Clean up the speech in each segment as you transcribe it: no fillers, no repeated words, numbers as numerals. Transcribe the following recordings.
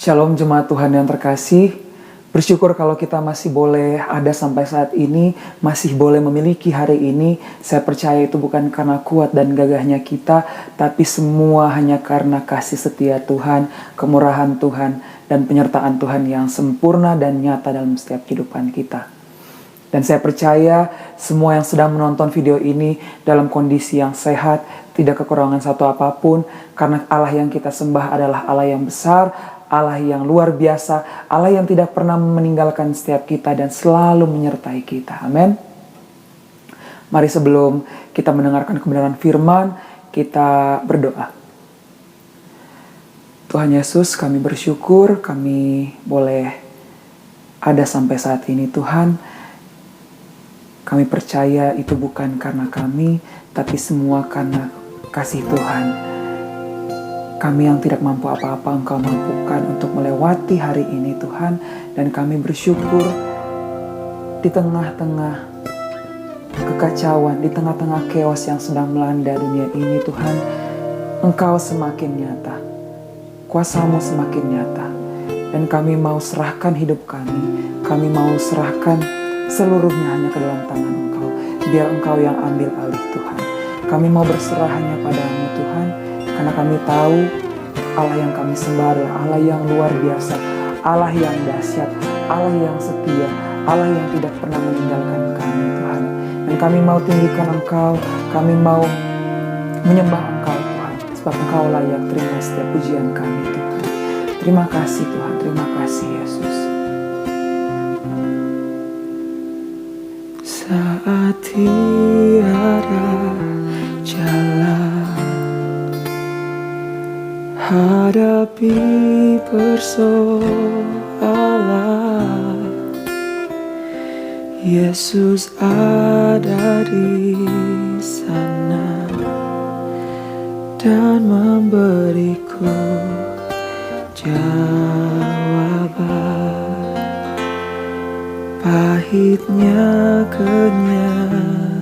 Shalom jemaat Tuhan yang terkasih. Bersyukur kalau kita masih boleh ada sampai saat ini, masih boleh memiliki hari ini. Saya percaya itu bukan karena kuat dan gagahnya kita, tapi semua hanya karena kasih setia Tuhan, kemurahan Tuhan, dan penyertaan Tuhan yang sempurna dan nyata dalam setiap kehidupan kita. Dan saya percaya semua yang sedang menonton video ini dalam kondisi yang sehat, tidak kekurangan satu apapun, karena Allah yang kita sembah adalah Allah yang besar, Allah yang luar biasa, Allah yang tidak pernah meninggalkan setiap kita dan selalu menyertai kita. Amin. Mari sebelum kita mendengarkan kebenaran firman, kita berdoa. Tuhan Yesus, kami bersyukur kami boleh ada sampai saat ini Tuhan. Kami percaya itu bukan karena kami, tapi semua karena kasih Tuhan. Kami yang tidak mampu apa-apa, Engkau mampukan untuk melewati hari ini Tuhan. Dan kami bersyukur di tengah-tengah kekacauan, di tengah-tengah chaos yang sedang melanda dunia ini Tuhan, Engkau semakin nyata, kuasa-Mu semakin nyata. Dan kami mau serahkan hidup kami mau serahkan seluruhnya hanya ke dalam tangan Engkau. Biar Engkau yang ambil alih Tuhan. Kami mau berserah hanya padamu Tuhan. Karena kami tahu Allah yang kami sembah adalah Allah yang luar biasa, Allah yang dahsyat, Allah yang setia, Allah yang tidak pernah meninggalkan kami Tuhan. Dan kami mau tinggikan Engkau, kami mau menyembah Engkau Tuhan. Sebab Engkau layak terima setiap pujian kami Tuhan. Terima kasih Tuhan, terima kasih Yesus. Saat tiada jalan hadapi persoalan, Yesus ada di sana dan memberiku jawaban. Pahitnya kenyataan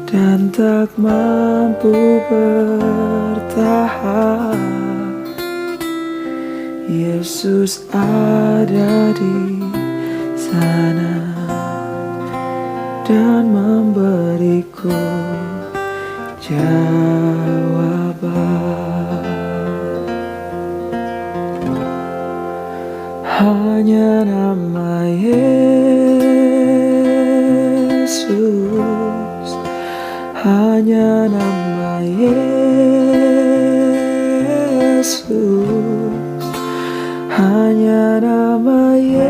dan tak mampu bertahan, Yesus ada di sana dan memberiku jawaban. Hanya nama Yesus, hanya nama Yesus, hanya nama Yesus,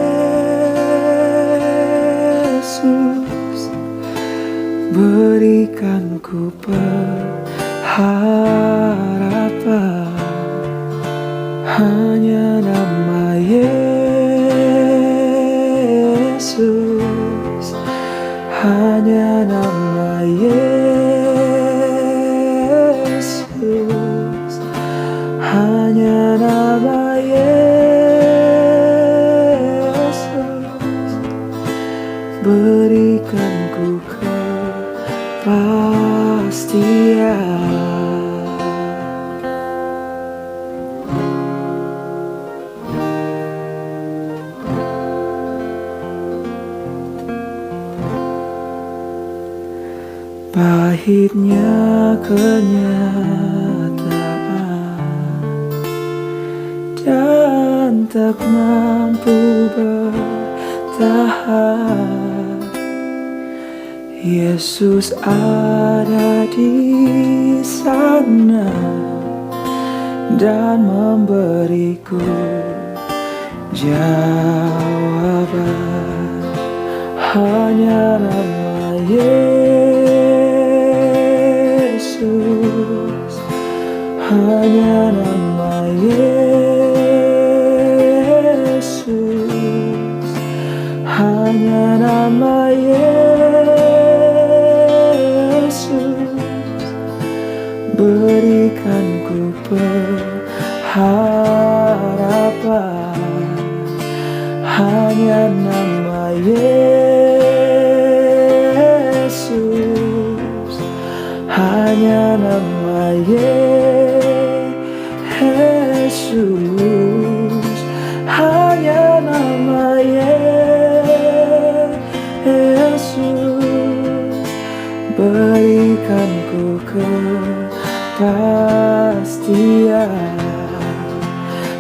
berikan ku pengharapan. Hanya nama Yesus, hanya nama Yesus, hanya nama Yesus, berikan ku kepastian. Pahitnya kenyataan dan tak mampu bertahan, Yesus ada di sana dan memberiku jawaban. Hanya nama Yesus, hanya nama Yesus, hanya nama Yesus, berikan ku pengharapan. Hanya nama Yesus, hanya nama Yesus, berikanku kepastian.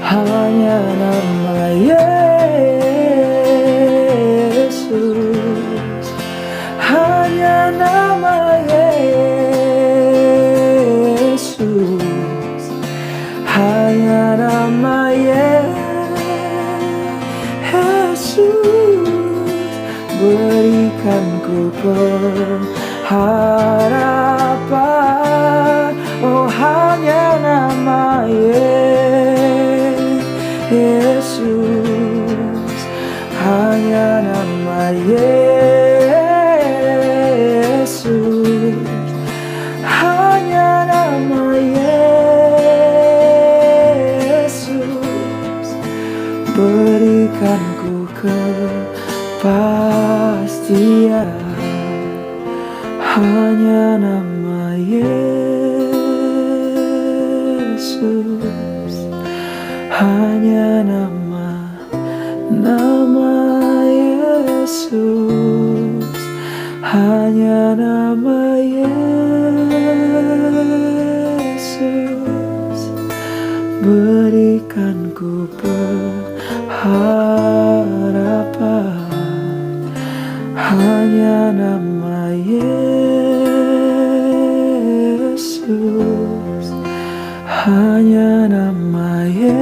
Hanya nama Yesus, hanya nama Yesus, hanya nama Yesus, berikanku pengharapan. Oh, hanya nama Yesus, hanya nama Yesus, hanya nama Yesus, berikanku kepastian. Hanya nama Yesus, hanya nama Yesus, hanya nama Yesus, berikanku pengharapan. Hanya nama Yesus, hanya nama Yesus,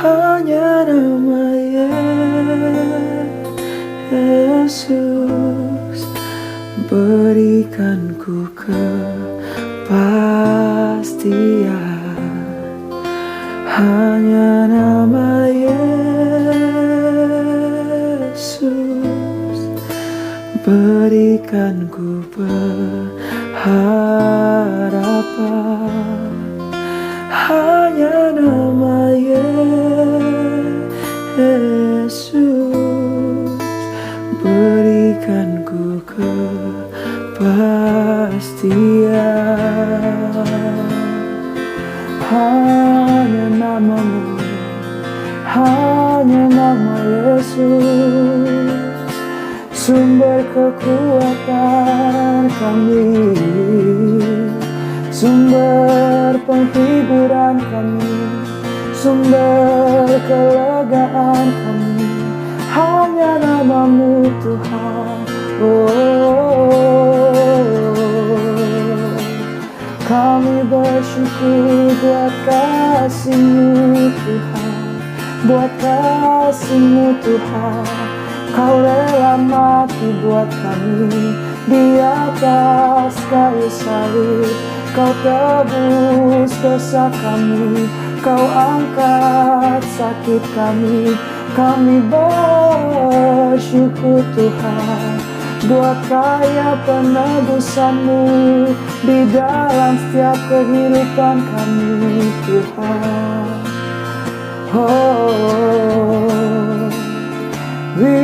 hanya nama Yesus, berikanku kepastian. Hanya nama Yesus, berikanku pengharapan. Hanya nama Yesus, berikanku kepastian. Hanya namamu, hanya nama Yesus, sumber kekuatan kami, sumber penghiburan kami, sumber kelegaan kami. Hanya namamu Tuhan. Kami bersyukur buat kasih-Mu Tuhan, buat kasih-Mu Tuhan. Kau rela mati buat kami di atas kayu salib. Kau tebus dosa kami, Kau angkat sakit kami. Kami bersyukur Tuhan, buat kaya penebusan-Mu di dalam setiap kehidupan kami Tuhan. Oh, we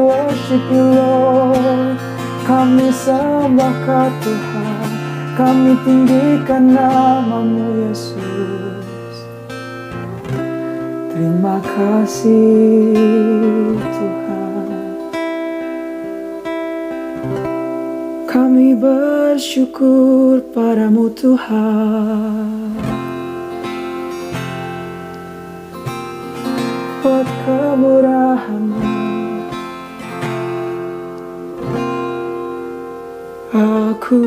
worship You Lord. Kami sembah Kau Tuhan, kami tinggikan nama-Mu Yesus. Terima kasih Tuhan. Kami bersyukur padamu Tuhan, buat kemurahan-Mu. Aku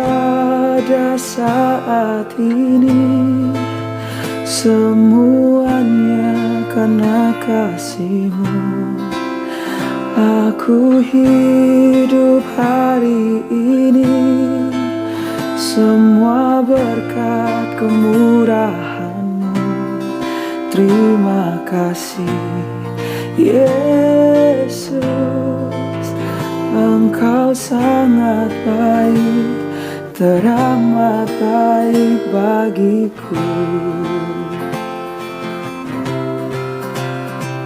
ada saat ini, semuanya karena kasih-Mu. Aku hidup hari ini, semua berkat kemurahan-Mu. Terima kasih Yesus, Engkau sangat baik, teramat baik bagiku.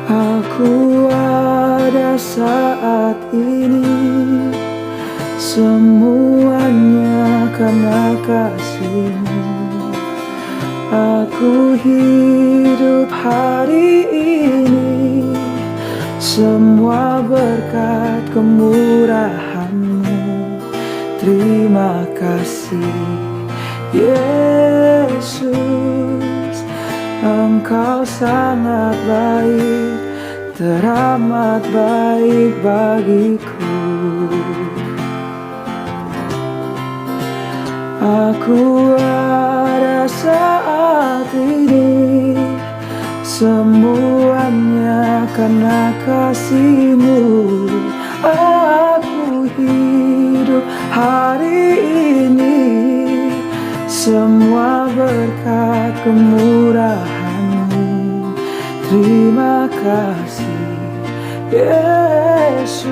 Aku ada saat ini, semuanya karena kasih-Mu. Aku hidup hari ini, semua berkat kemurahan-Mu. Terima kasih Yesus, Engkau sangat baik, teramat baik bagiku. Aku ada saat ini, semuanya karena kasih-Mu. Aku hidup hari ini, semua berkat kemurahan-Mu. Terima kasih Yesus,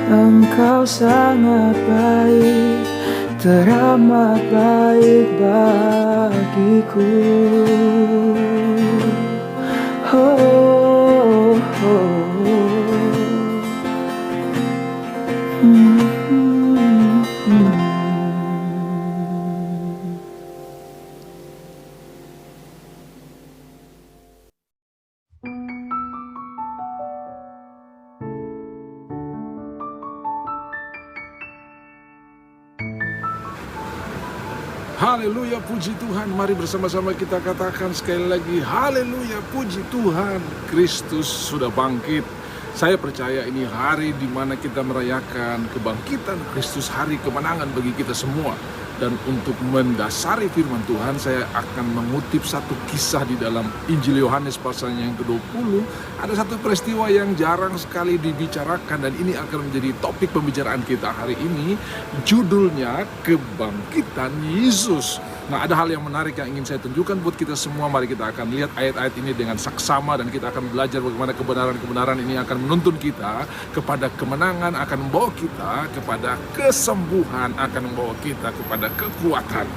Engkau sangat baik, teramat baik bagiku. Oh, oh. Haleluya, puji Tuhan. Mari bersama-sama kita katakan sekali lagi, haleluya, puji Tuhan, Kristus sudah bangkit. Saya percaya ini hari di mana kita merayakan kebangkitan Kristus, hari kemenangan bagi kita semua. Dan untuk mendasari firman Tuhan, saya akan mengutip satu kisah di dalam Injil Yohanes pasalnya yang ke-20. Ada satu peristiwa yang jarang sekali dibicarakan dan ini akan menjadi topik pembicaraan kita hari ini. Judulnya Kebangkitan Yesus. Nah, ada hal yang menarik yang ingin saya tunjukkan buat kita semua. Mari kita akan lihat ayat-ayat ini dengan saksama dan kita akan belajar bagaimana kebenaran-kebenaran ini akan menuntun kita kepada kemenangan, akan membawa kita kepada kesembuhan, akan membawa kita kepada kekuatan.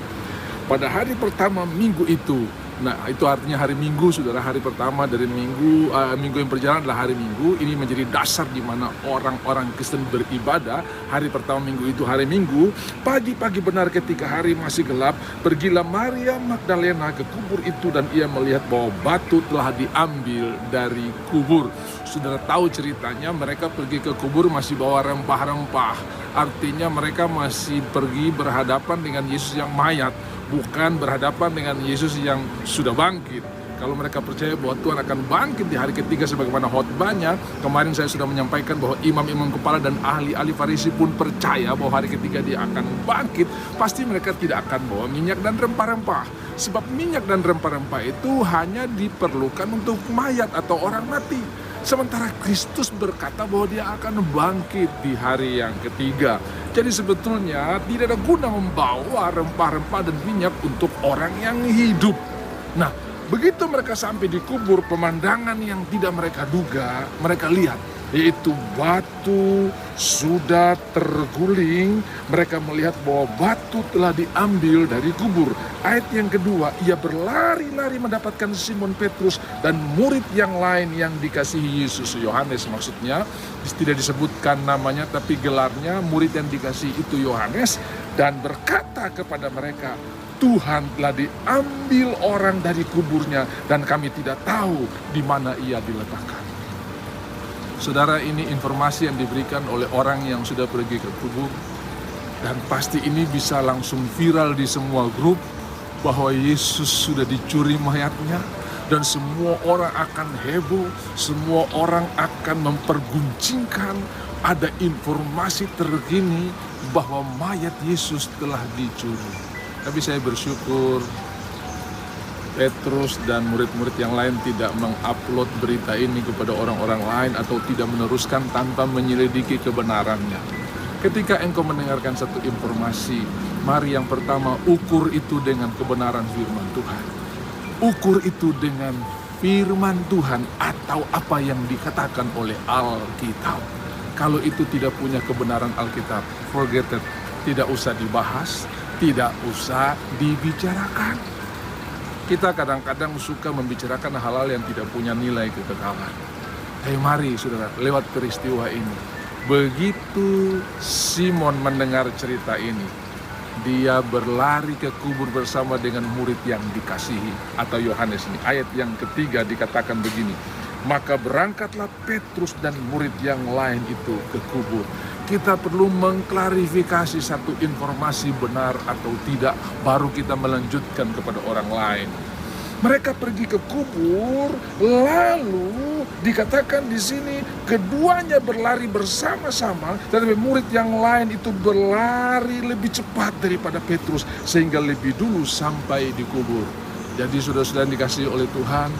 Pada hari pertama minggu itu, nah itu artinya hari Minggu, saudara, hari pertama dari minggu yang berjalan adalah hari Minggu. Ini menjadi dasar di mana orang-orang Kristen beribadah. Hari pertama minggu itu hari Minggu. Pagi-pagi benar ketika hari masih gelap, pergilah Maria Magdalena ke kubur itu dan ia melihat bahwa batu telah diambil dari kubur. Saudara tahu ceritanya, mereka pergi ke kubur masih bawa rempah-rempah. Artinya mereka masih pergi berhadapan dengan Yesus yang mayat, bukan berhadapan dengan Yesus yang sudah bangkit. Kalau mereka percaya bahwa Tuhan akan bangkit di hari ketiga sebagaimana khotbahnya, kemarin saya sudah menyampaikan bahwa imam-imam kepala dan ahli-ahli Farisi pun percaya bahwa hari ketiga dia akan bangkit. Pasti mereka tidak akan bawa minyak dan rempah-rempah. Sebab minyak dan rempah-rempah itu hanya diperlukan untuk mayat atau orang mati. Sementara Kristus berkata bahwa dia akan bangkit di hari yang ketiga. Jadi sebetulnya tidak ada guna membawa rempah-rempah dan minyak untuk orang yang hidup. Nah, begitu mereka sampai di kubur, pemandangan yang tidak mereka duga, mereka lihat, yaitu batu sudah terguling. Mereka melihat bahwa batu telah diambil dari kubur. Ayat yang kedua, ia berlari-lari mendapatkan Simon Petrus dan murid yang lain yang dikasihi Yesus. Yohanes maksudnya, tidak disebutkan namanya tapi gelarnya, murid yang dikasihi itu Yohanes, dan berkata kepada mereka, Tuhan telah diambil orang dari kuburnya dan kami tidak tahu di mana ia diletakkan. Saudara, ini informasi yang diberikan oleh orang yang sudah pergi ke kubur. Dan pasti ini bisa langsung viral di semua grup bahwa Yesus sudah dicuri mayatnya. Dan semua orang akan heboh, semua orang akan memperguncingkan. Ada informasi terkini bahwa mayat Yesus telah dicuri. Tapi saya bersyukur Petrus dan murid-murid yang lain tidak mengupload berita ini kepada orang-orang lain atau tidak meneruskan tanpa menyelidiki kebenarannya. Ketika engkau mendengarkan satu informasi, mari yang pertama ukur itu dengan kebenaran firman Tuhan. Ukur itu dengan firman Tuhan atau apa yang dikatakan oleh Alkitab. Kalau itu tidak punya kebenaran Alkitab, forget it. Tidak usah dibahas, tidak usah dibicarakan. Kita kadang-kadang suka membicarakan hal-hal yang tidak punya nilai kekekalan. Mari saudara, lewat peristiwa ini, begitu Simon mendengar cerita ini, dia berlari ke kubur bersama dengan murid yang dikasihi atau Yohanes ini. Ayat yang ketiga dikatakan begini, Maka berangkatlah Petrus dan murid yang lain itu ke kubur. Kita perlu mengklarifikasi satu informasi benar atau tidak, baru kita melanjutkan kepada orang lain. Mereka pergi ke kubur, lalu dikatakan di sini keduanya berlari bersama-sama, tetapi murid yang lain itu berlari lebih cepat daripada Petrus sehingga lebih dulu sampai di kubur. Jadi saudara-saudara dikasihi oleh Tuhan,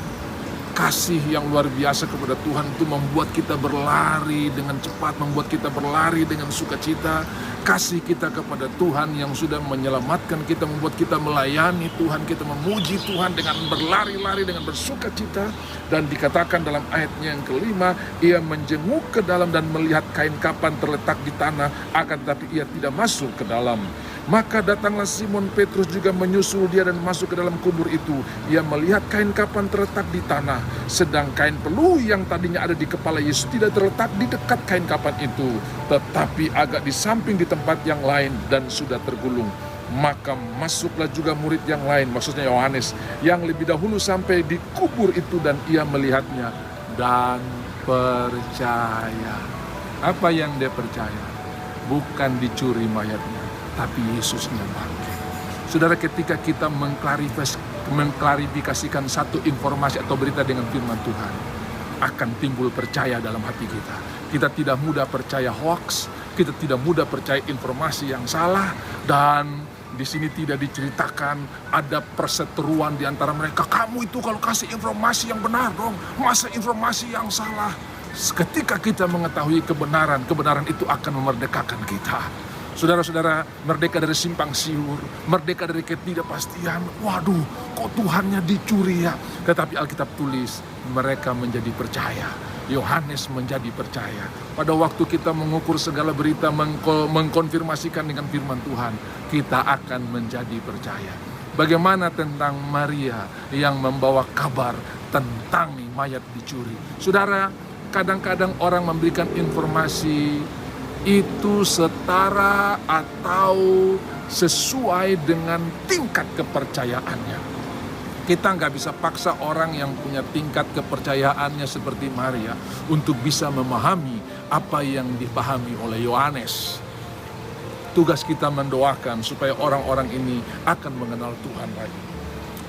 kasih yang luar biasa kepada Tuhan itu membuat kita berlari dengan cepat, membuat kita berlari dengan sukacita. Kasih kita kepada Tuhan yang sudah menyelamatkan kita, membuat kita melayani Tuhan, kita memuji Tuhan dengan berlari-lari, dengan bersukacita. Dan dikatakan dalam ayatnya yang kelima, ia menjenguk ke dalam dan melihat kain kapan terletak di tanah, akan tetapi ia tidak masuk ke dalam. Maka datanglah Simon Petrus juga menyusul dia dan masuk ke dalam kubur itu. Ia melihat kain kapan terletak di tanah, sedang kain peluh yang tadinya ada di kepala Yesus tidak terletak di dekat kain kapan itu, tetapi agak di samping di tempat yang lain dan sudah tergulung. Maka masuklah juga murid yang lain, maksudnya Yohanes, yang lebih dahulu sampai di kubur itu dan ia melihatnya dan percaya. Apa yang dia percaya? Bukan dicuri mayatnya, tapi Yesusnya bangkit. Saudara, ketika kita mengklarifikasikan satu informasi atau berita dengan firman Tuhan, akan timbul percaya dalam hati kita. Kita tidak mudah percaya hoax, kita tidak mudah percaya informasi yang salah, dan di sini tidak diceritakan ada perseteruan di antara mereka. Kamu itu kalau kasih informasi yang benar dong, masa informasi yang salah? Ketika kita mengetahui kebenaran, kebenaran itu akan memerdekakan kita. Saudara-saudara, merdeka dari simpang siur, merdeka dari ketidakpastian. Waduh, kok Tuhannya dicuri ya? Tetapi Alkitab tulis, mereka menjadi percaya. Yohanes menjadi percaya. Pada waktu kita mengukur segala berita, mengkonfirmasikan dengan firman Tuhan, kita akan menjadi percaya. Bagaimana tentang Maria yang membawa kabar tentang mayat dicuri? Saudara, kadang-kadang orang memberikan informasi itu setara atau sesuai dengan tingkat kepercayaannya. Kita nggak bisa paksa orang yang punya tingkat kepercayaannya seperti Maria untuk bisa memahami apa yang dipahami oleh Yohanes. Tugas kita mendoakan supaya orang-orang ini akan mengenal Tuhan lagi.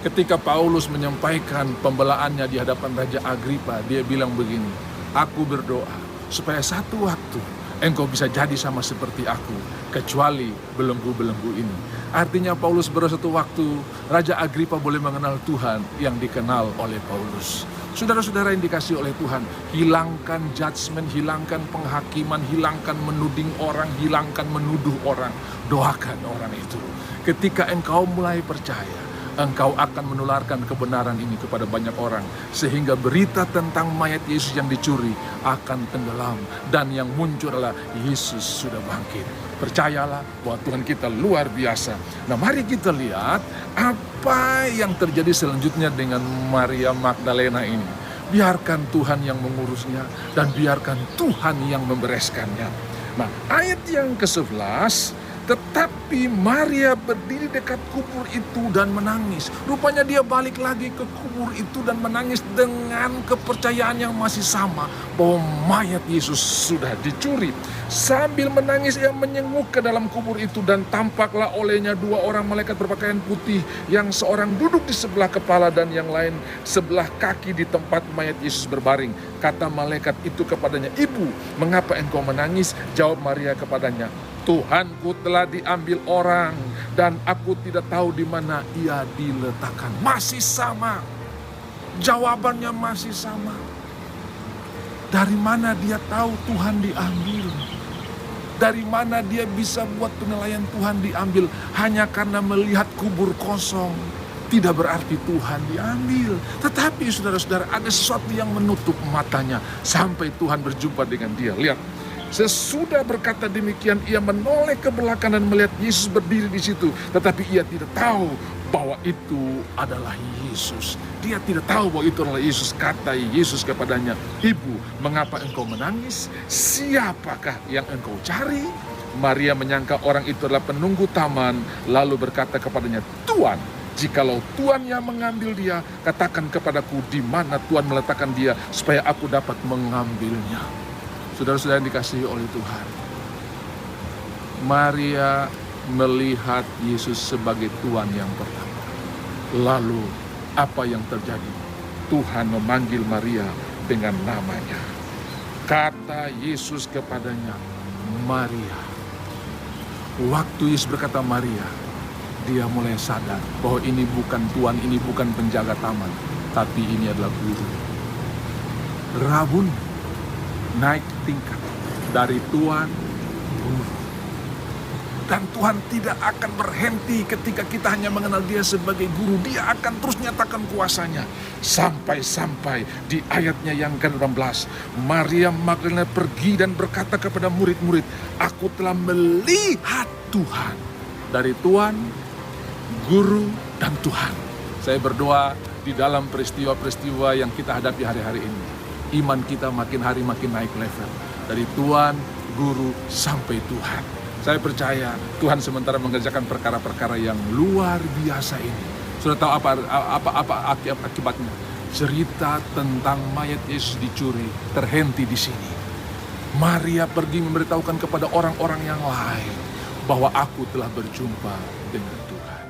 Ketika Paulus menyampaikan pembelaannya di hadapan Raja Agripa, dia bilang begini, aku berdoa supaya satu waktu engkau bisa jadi sama seperti aku, kecuali belenggu-belenggu ini. Artinya Paulus berdoa satu waktu Raja Agripa boleh mengenal Tuhan yang dikenal oleh Paulus. Saudara-saudara yang dikasihi oleh Tuhan, hilangkan judgement, hilangkan penghakiman, hilangkan menuding orang, hilangkan menuduh orang. Doakan orang itu. Ketika engkau mulai percaya, engkau akan menularkan kebenaran ini kepada banyak orang, sehingga berita tentang mayat Yesus yang dicuri akan tenggelam, dan yang muncul adalah Yesus sudah bangkit. Percayalah bahwa Tuhan kita luar biasa. Nah, mari kita lihat apa yang terjadi selanjutnya dengan Maria Magdalena ini. Biarkan Tuhan yang mengurusnya dan biarkan Tuhan yang membereskannya. Nah, ayat yang ke-11, tetapi Maria berdiri dekat kubur itu dan menangis. Rupanya dia balik lagi ke kubur itu dan menangis dengan kepercayaan yang masih sama bahwa mayat Yesus sudah dicuri. Sambil menangis ia menyenguk ke dalam kubur itu dan tampaklah olehnya dua orang malaikat berpakaian putih, yang seorang duduk di sebelah kepala dan yang lain sebelah kaki di tempat mayat Yesus berbaring. Kata malaikat itu kepadanya, "Ibu, mengapa engkau menangis?" Jawab Maria kepadanya, "Tuhanku telah diambil orang dan aku tidak tahu di mana ia diletakkan." Masih sama. Jawabannya masih sama. Dari mana dia tahu Tuhan diambil? Dari mana dia bisa buat penilaian Tuhan diambil? Hanya karena melihat kubur kosong. Tidak berarti Tuhan diambil. Tetapi saudara-saudara, ada sesuatu yang menutup matanya sampai Tuhan berjumpa dengan dia. Lihat. Sesudah berkata demikian, ia menoleh ke belakang dan melihat Yesus berdiri di situ. Tetapi ia tidak tahu bahwa itu adalah Yesus. Dia tidak tahu bahwa itu adalah Yesus. Kata Yesus kepadanya, "Ibu, mengapa engkau menangis? Siapakah yang engkau cari?" Maria menyangka orang itu adalah penunggu taman, lalu berkata kepadanya, "Tuan, Jikalau Tuhan yang mengambil dia, katakan kepadaku di mana Tuhan meletakkan dia, supaya aku dapat mengambilnya. Saudara-saudara yang dikasihi oleh Tuhan, Maria melihat Yesus sebagai Tuhan yang pertama. Lalu apa yang terjadi? Tuhan memanggil Maria dengan namanya. Kata Yesus kepadanya, Maria. Waktu Yesus berkata Maria, dia mulai sadar bahwa ini bukan tuan, ini bukan penjaga taman, tapi ini adalah guru. Rabun, naik tingkat dari tuan, guru. Dan Tuhan tidak akan berhenti ketika kita hanya mengenal dia sebagai guru. Dia akan terus nyatakan kuasanya. Sampai-sampai di ayatnya yang ke-18, Maria Magdalena pergi dan berkata kepada murid-murid, aku telah melihat Tuhan. Dari Tuhan, guru, dan Tuhan. Saya berdoa di dalam peristiwa-peristiwa yang kita hadapi hari-hari ini, iman kita makin hari makin naik level. Dari Tuhan, guru, sampai Tuhan. Saya percaya Tuhan sementara mengerjakan perkara-perkara yang luar biasa ini. Sudah tahu apa akibatnya? Cerita tentang mayat Yesus dicuri terhenti di sini. Maria pergi memberitahukan kepada orang-orang yang lain bahwa aku telah berjumpa dengan Tuhan.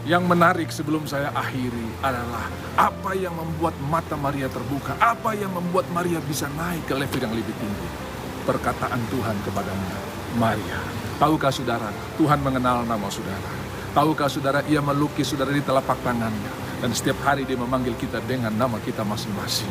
Yang menarik sebelum saya akhiri adalah apa yang membuat mata Maria terbuka, apa yang membuat Maria bisa naik ke level yang lebih tinggi. Perkataan Tuhan kepadanya, Maria. Tahukah saudara, Tuhan mengenal nama saudara. Tahukah saudara, ia melukis saudara di telapak tangannya. Dan setiap hari dia memanggil kita dengan nama kita masing-masing.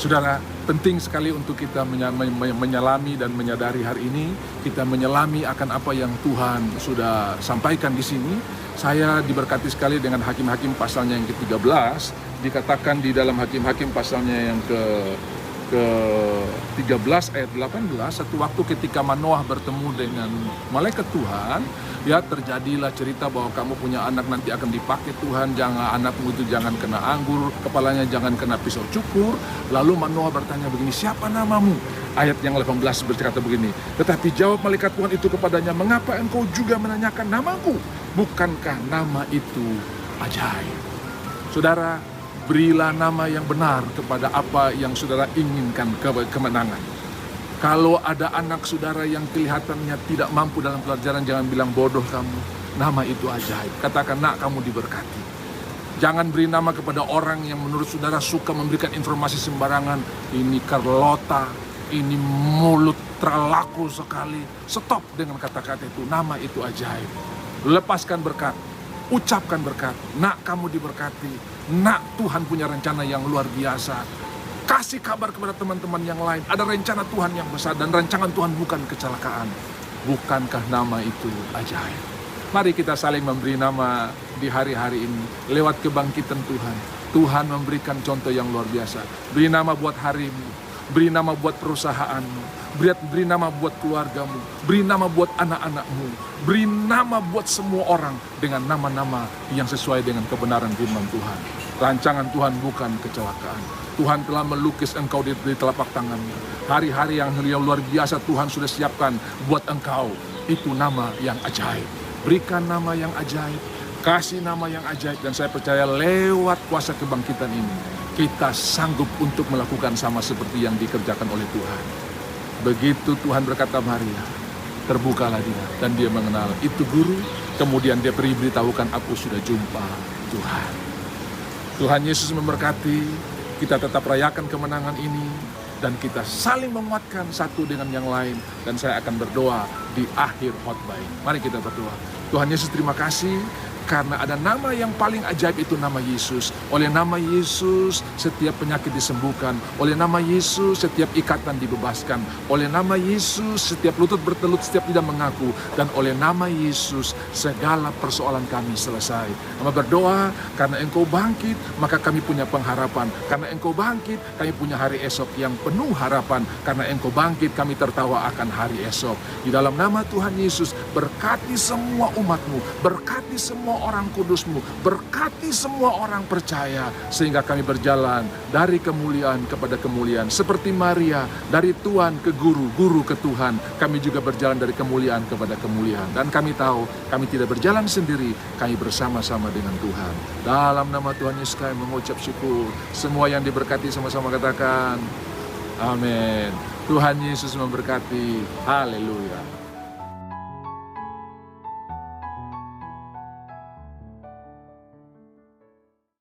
Saudara, penting sekali untuk kita menyelami dan menyadari hari ini, kita menyelami akan apa yang Tuhan sudah sampaikan di sini. Saya diberkati sekali dengan Hakim-Hakim pasalnya yang ke-13, dikatakan di dalam Hakim-Hakim pasalnya yang ke-13 ayat 18, satu waktu ketika Manoah bertemu dengan malaikat Tuhan, ya terjadilah cerita bahwa kamu punya anak nanti akan dipakai Tuhan, jangan anakmu itu jangan kena anggur, kepalanya jangan kena pisau cukur. Lalu Manoah bertanya begini, siapa namamu? Ayat yang 18 berkata begini, tetapi jawab malaikat Tuhan itu kepadanya, mengapa engkau juga menanyakan namaku? Bukankah nama itu ajaib? Saudara, berilah nama yang benar kepada apa yang saudara inginkan, kemenangan. Kalau ada anak saudara yang kelihatannya tidak mampu dalam pelajaran, jangan bilang bodoh kamu. Nama itu ajaib. Katakan, nak, kamu diberkati. Jangan beri nama kepada orang yang menurut saudara suka memberikan informasi sembarangan. Ini Carlota, ini mulut terlaku sekali. Stop dengan kata-kata itu. Nama itu ajaib. Lepaskan berkat. Ucapkan berkat. Nak, kamu diberkati. Nak, Tuhan punya rencana yang luar biasa. Kasih kabar kepada teman-teman yang lain. Ada rencana Tuhan yang besar. Dan rancangan Tuhan bukan kecelakaan. Bukankah nama itu ajaib? Mari kita saling memberi nama di hari-hari ini. Lewat kebangkitan Tuhan. Tuhan memberikan contoh yang luar biasa. Beri nama buat harimu. Beri nama buat perusahaanmu. Beri nama buat keluargamu. Beri nama buat anak-anakmu. Beri nama buat semua orang dengan nama-nama yang sesuai dengan kebenaran firman Tuhan. Rancangan Tuhan bukan kecelakaan. Tuhan telah melukis engkau di telapak tangannya. Hari-hari yang luar biasa Tuhan sudah siapkan buat engkau. Itu nama yang ajaib. Berikan nama yang ajaib. Kasih nama yang ajaib. Dan saya percaya lewat kuasa kebangkitan ini, kita sanggup untuk melakukan sama seperti yang dikerjakan oleh Tuhan. Begitu Tuhan berkata Maria, terbukalah dia. Dan dia mengenal itu guru. Kemudian dia beritahukan, aku sudah jumpa Tuhan. Tuhan Yesus memberkati. Kita tetap rayakan kemenangan ini. Dan kita saling menguatkan satu dengan yang lain. Dan saya akan berdoa di akhir khotbah ini. Mari kita berdoa. Tuhan Yesus, terima kasih. Karena ada nama yang paling ajaib, itu nama Yesus. Oleh nama Yesus setiap penyakit disembuhkan. Oleh nama Yesus setiap ikatan dibebaskan. Oleh nama Yesus setiap lutut bertelut, setiap tidak mengaku. Dan oleh nama Yesus segala persoalan kami selesai. Kami berdoa karena Engkau bangkit, maka kami punya pengharapan. Karena Engkau bangkit, kami punya hari esok yang penuh harapan. Karena Engkau bangkit, kami tertawa akan hari esok. Di dalam nama Tuhan Yesus, berkati semua umat-Mu, berkati semua semua orang kudus-Mu, berkati semua orang percaya, sehingga kami berjalan dari kemuliaan kepada kemuliaan. Seperti Maria, dari Tuhan ke guru, guru ke Tuhan, kami juga berjalan dari kemuliaan kepada kemuliaan. Dan kami tahu, kami tidak berjalan sendiri, kami bersama-sama dengan Tuhan. Dalam nama Tuhan Yesus kami mengucap syukur. Semua yang diberkati sama-sama katakan, amin. Tuhan Yesus memberkati. Haleluya.